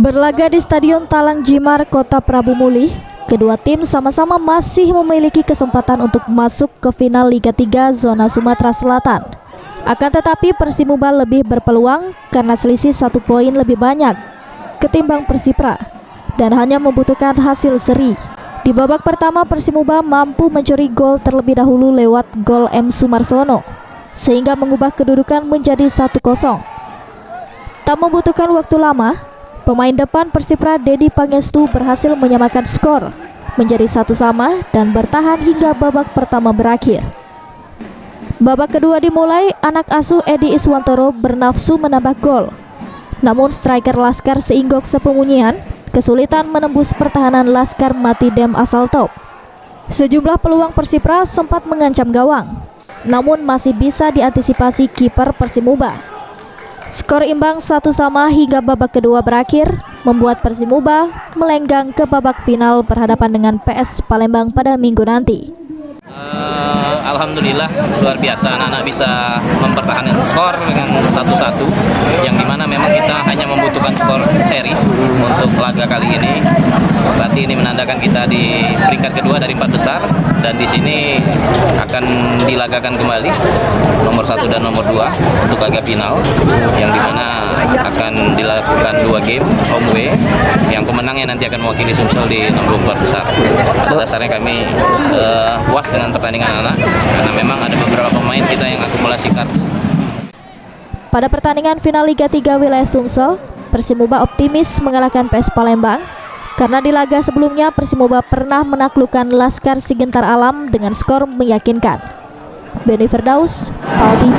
Berlaga di Stadion Talang Jimar, Kota Prabu Mulih, kedua tim sama-sama masih memiliki kesempatan untuk masuk ke final Liga 3 Zona Sumatera Selatan. Akan tetapi Persimuba lebih berpeluang karena selisih 1 poin lebih banyak ketimbang Persipra dan hanya membutuhkan hasil seri. Di babak pertama Persimuba mampu mencuri gol terlebih dahulu lewat gol M. Sumarsono sehingga mengubah kedudukan menjadi 1-0. Tak membutuhkan waktu lama, pemain depan Persipra Dedi Pangestu berhasil menyamakan skor menjadi 1-1 dan bertahan hingga babak pertama berakhir. Babak kedua dimulai, anak asuh Edi Iswantoro bernafsu menambah gol. Namun striker Laskar Seinggok Sepemunyian kesulitan menembus pertahanan Laskar Matidem asal top. Sejumlah peluang Persipra sempat mengancam gawang, namun masih bisa diantisipasi kiper Persimuba. Skor imbang 1-1 hingga babak kedua berakhir membuat Persimuba melenggang ke babak final berhadapan dengan PS Palembang pada minggu nanti. Alhamdulillah luar biasa anak-anak bisa mempertahankan skor dengan 1-1 yang dimana memang kita hanya membutuhkan skor seri untuk laga kali ini. Berarti ini menandakan kita di peringkat kedua dari 4 besar dan di sini akan dilagakan kembali nomor 1 dan nomor 2 untuk laga final yang dimana akan dilakukan 2 game home away yang pemenangnya nanti akan mewakili Sumsel di nomor 4 besar. Pada dasarnya kami puas dengan pertandingan anak karena memang ada beberapa pemain kita yang akumulasi kartu. Pada pertandingan final Liga 3 wilayah Sumsel, Persimuba optimis mengalahkan PS Palembang karena di laga sebelumnya Persimuba pernah menaklukkan Laskar Sigentar Alam dengan skor meyakinkan. Beni Firdaus, PAL TV.